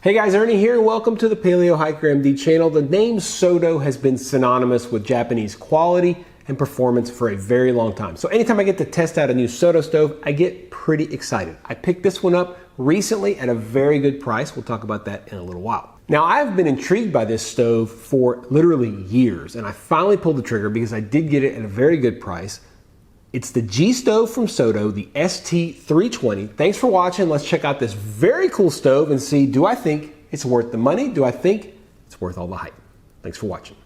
Hey guys, Ernie here and welcome to the Paleo Hiker MD channel. The name Soto has been synonymous with Japanese quality and performance for a very long time. So anytime I get to test out a new Soto stove, I get pretty excited. I picked this one up recently at a very good price. We'll talk about that in a little while. Now I've been intrigued by this stove for literally years and I finally pulled the trigger because I did get it at a very good price. It's the G stove from Soto, the ST320. Thanks for watching. Let's check out this very cool stove and see, do I think it's worth the money? Do I think it's worth all the hype? Thanks for watching.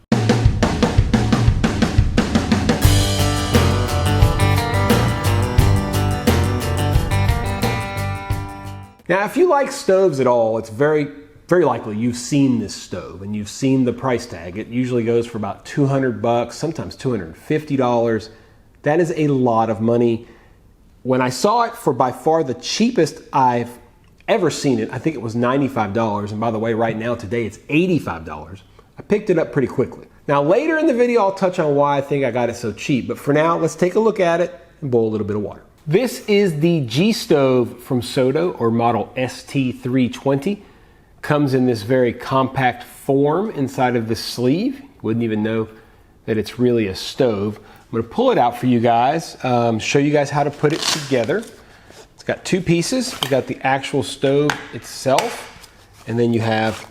Now, if you like stoves at all, it's very likely you've seen this stove and you've seen the price tag. It usually goes for about 200 bucks, sometimes $250. That is a lot of money. When I saw it for by far the cheapest I've ever seen it, I think it was $95. And by the way, right now, today, it's $85. I picked it up pretty quickly. Now, later in the video, I'll touch on why I think I got it so cheap. But for now, let's take a look at it and boil a little bit of water. This is the G stove from Soto, or model ST320. Comes in this very compact form inside of the sleeve. Wouldn't even know that it's really a stove. I'm going to pull it out for you guys, show you guys how to put it together. It's got two pieces. You've got the actual stove itself, and then you have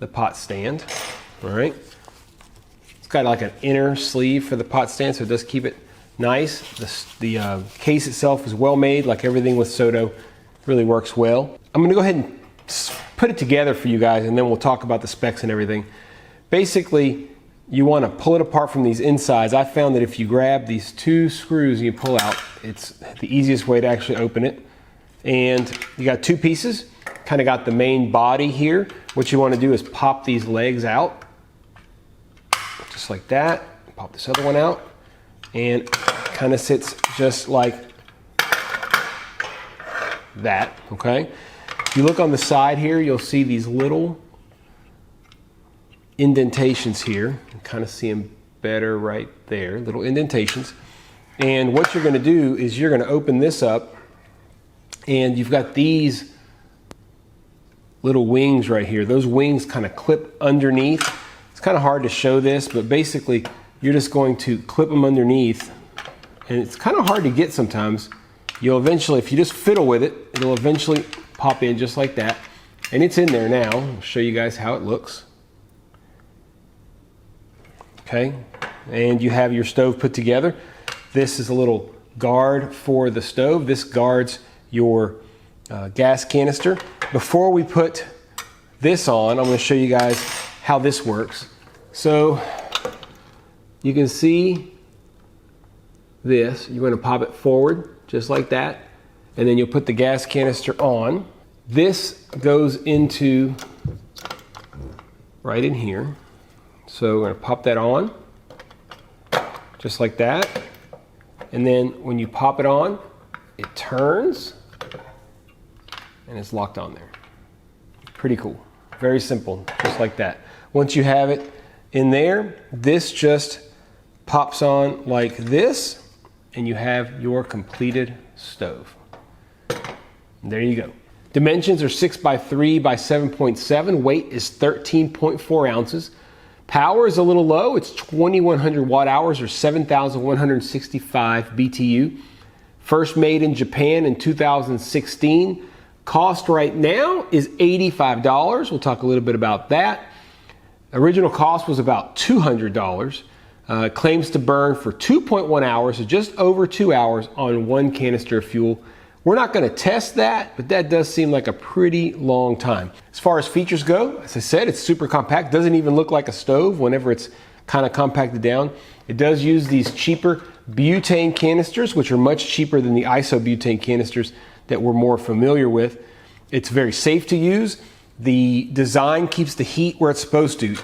the pot stand. All right. It's got like an inner sleeve for the pot stand, so it does keep it nice. The case itself is well made, like everything with Soto. Really works well. I'm going to go ahead and put it together for you guys, and then we'll talk about the specs and everything. Basically, you want to pull it apart from these insides. I found that if you grab these two screws and you pull out, it's the easiest way to actually open it. And you got two pieces, kind of got the main body here. What you want to do is pop these legs out, just like that. Pop this other one out, and kind of sits just like that, okay? If you look on the side here, you'll see these little indentations here. You kind of see them better right there, little indentations. And what you're going to do is you're going to open this up, and you've got these little wings right here. Those wings kind of clip underneath. It's kind of hard to show this, but basically you're just going to clip them underneath, and it's kind of hard to get sometimes. You'll eventually, if you just fiddle with it, it'll eventually pop in just like that. And it's in there now. I'll show you guys how it looks. Okay, and you have your stove put together. This is a little guard for the stove. This guards your gas canister. Before we put this on, I'm going to show you guys how this works. So you can see this. You're going to pop it forward just like that, and then you'll put the gas canister on. This goes into right in here. So we're going to pop that on, just like that. And then when you pop it on, it turns, and it's locked on there. Pretty cool. Very simple, just like that. Once you have it in there, this just pops on like this, and you have your completed stove. And there you go. Dimensions are 6 by 3 by 7.7. Weight is 13.4 ounces. Power is a little low. It's 2,100 watt hours or 7,165 BTU. First made in Japan in 2016. Cost right now is $85. We'll talk a little bit about that. Original cost was about $200. Claims to burn for 2.1 hours, so just over 2 hours on one canister of fuel. We're not going to test that, but that does seem like a pretty long time. As far as features go, as I said, it's super compact. Doesn't even look like a stove whenever it's kind of compacted down. It does use these cheaper butane canisters, which are much cheaper than the isobutane canisters that we're more familiar with. It's very safe to use. The design keeps the heat where it's supposed to.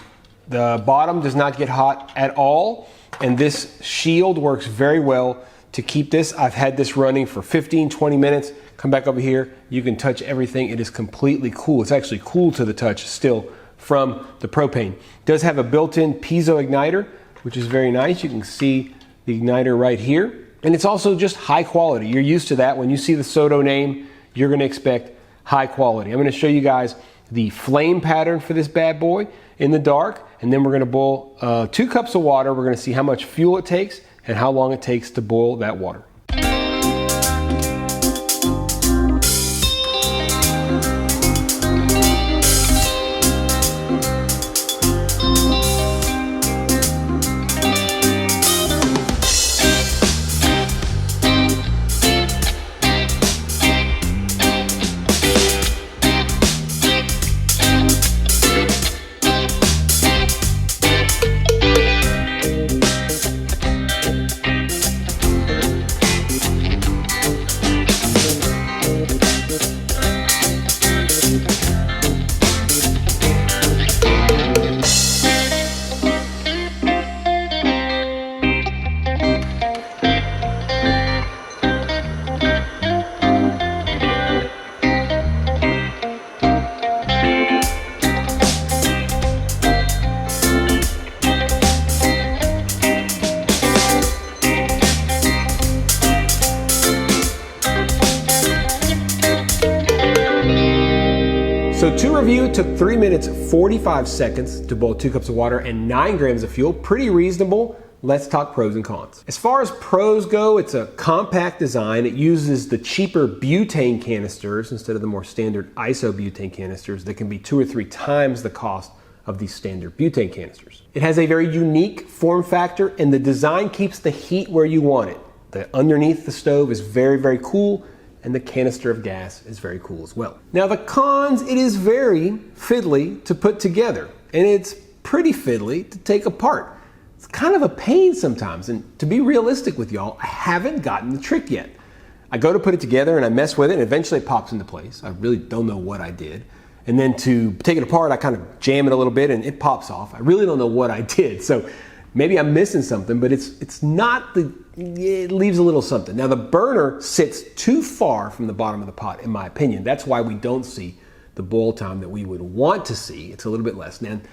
The bottom does not get hot at all, and this shield works very well to keep this. I've had this running for 15-20 minutes. Come back over here, you can touch everything. It is completely cool. It's actually cool to the touch still from the propane. It does have a built-in piezo igniter, which is very nice. You can see the igniter right here. And it's also just high quality. You're used to that. When you see the Soto name, you're gonna expect high quality. I'm gonna show you guys the flame pattern for this bad boy in the dark, and then we're going to boil 2 cups of water. We're going to see how much fuel it takes and how long it takes to boil that water. So to review, it took 3 minutes 45 seconds to boil 2 cups of water and 9 grams of fuel. Pretty reasonable. Let's talk pros and cons. As far as pros go, it's a compact design. It uses the cheaper butane canisters instead of the more standard isobutane canisters that can be 2 or 3 times the cost of these standard butane canisters. It has a very unique form factor, and the design keeps the heat where you want it. The underneath the stove is very, very cool, and the canister of gas is very cool as well. Now the cons, it is very fiddly to put together, and it's pretty fiddly to take apart. It's kind of a pain sometimes, and to be realistic with y'all, I haven't gotten the trick yet. I go to put it together and I mess with it, and eventually it pops into place. I really don't know what I did. And then to take it apart, I kind of jam it a little bit and it pops off. I really don't know what I did. So maybe I'm missing something, but it's not it leaves a little something. Now the burner sits too far from the bottom of the pot, in my opinion. That's why we don't see the boil time that we would want to see. It's a little bit less. And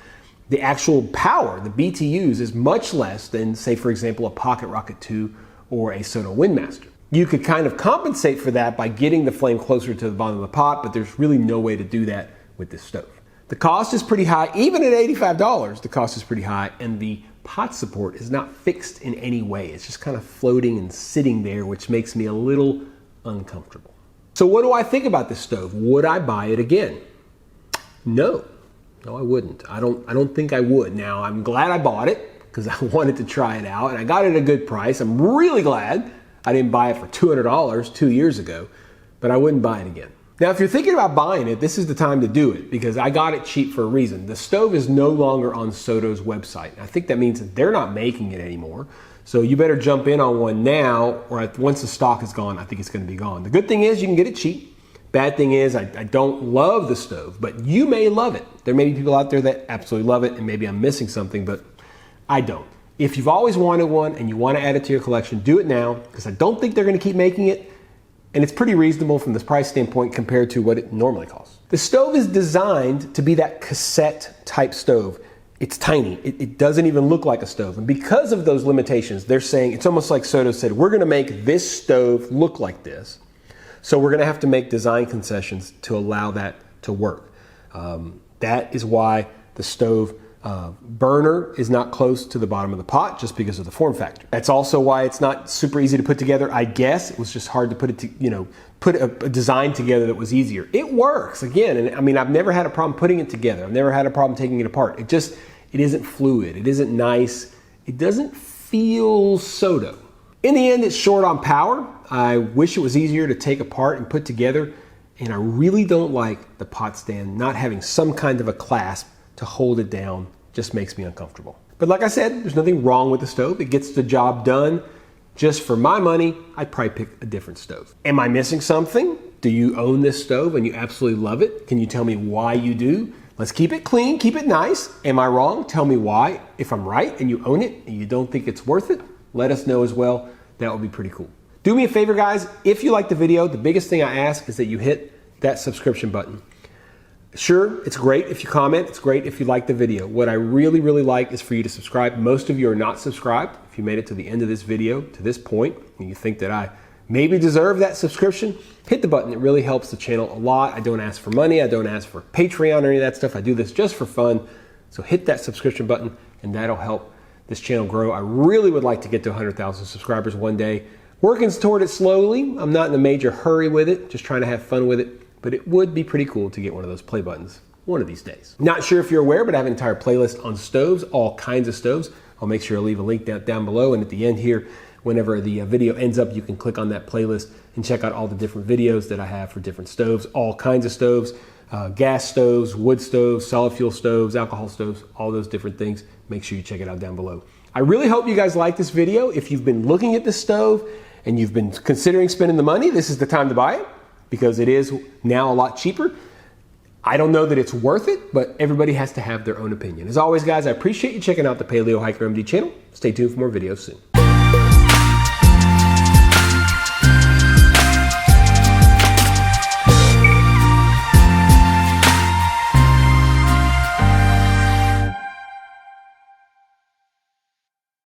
the actual power, the BTUs, is much less than, say, for example, a Pocket Rocket 2 or a Soto Windmaster. You could kind of compensate for that by getting the flame closer to the bottom of the pot, but there's really no way to do that with this stove. The cost is pretty high. Even at $85, the cost is pretty high, and the pot support is not fixed in any way. It's just kind of floating and sitting there, which makes me a little uncomfortable. So what do I think about this stove? Would I buy it again? No, I wouldn't. I don't think I would. Now, I'm glad I bought it because I wanted to try it out, and I got it at a good price. I'm really glad I didn't buy it for $200 2 years ago, but I wouldn't buy it again. Now, if you're thinking about buying it, this is the time to do it because I got it cheap for a reason. The stove is no longer on Soto's website. I think that means that they're not making it anymore. So you better jump in on one now, or once the stock is gone, I think it's going to be gone. The good thing is you can get it cheap. Bad thing is I don't love the stove, but you may love it. There may be people out there that absolutely love it, and maybe I'm missing something, but I don't. If you've always wanted one and you want to add it to your collection, do it now because I don't think they're going to keep making it. And it's pretty reasonable from this price standpoint compared to what it normally costs. The stove is designed to be that cassette type stove. It's tiny. It doesn't even look like a stove. And because of those limitations, they're saying, it's almost like Soto said, we're going to make this stove look like this. So we're going to have to make design concessions to allow that to work. That is why the stove burner is not close to the bottom of the pot, just because of the form factor. That's also why it's not super easy to put together. I guess it was just hard to put a design together that was easier. It works again, and I mean, I've never had a problem putting it together. I've never had a problem taking it apart. It isn't fluid. It isn't nice. It doesn't feel Soto. In the end, it's short on power. I wish it was easier to take apart and put together, and I really don't like the pot stand not having some kind of a clasp to hold it down. Just makes me uncomfortable. But like I said, there's nothing wrong with the stove. It gets the job done. Just for my money, I'd probably pick a different stove. Am I missing something? Do you own this stove and you absolutely love it? Can you tell me why you do? Let's keep it clean, keep it nice. Am I wrong? Tell me why. If I'm right and you own it and you don't think it's worth it, let us know as well. That would be pretty cool. Do me a favor, guys. If you like the video, the biggest thing I ask is that you hit that subscription button. Sure, it's great if you comment. It's great if you like the video. What I really, really like is for you to subscribe. Most of you are not subscribed. If you made it to the end of this video, to this point, and you think that I maybe deserve that subscription, hit the button. It really helps the channel a lot. I don't ask for money. I don't ask for Patreon or any of that stuff. I do this just for fun. So hit that subscription button and that'll help this channel grow. I really would like to get to 100,000 subscribers one day. Working toward it slowly. I'm not in a major hurry with it, just trying to have fun with it. But it would be pretty cool to get one of those play buttons one of these days. Not sure if you're aware, but I have an entire playlist on stoves, all kinds of stoves. I'll make sure to leave a link down below, and at the end here, whenever the video ends up, you can click on that playlist and check out all the different videos that I have for different stoves, all kinds of stoves, gas stoves, wood stoves, solid fuel stoves, alcohol stoves, all those different things. Make sure you check it out down below. I really hope you guys like this video. If you've been looking at this stove and you've been considering spending the money, this is the time to buy it because it is now a lot cheaper. I don't know that it's worth it, but everybody has to have their own opinion. As always, guys, I appreciate you checking out the Paleo Hiker MD channel. Stay tuned for more videos soon.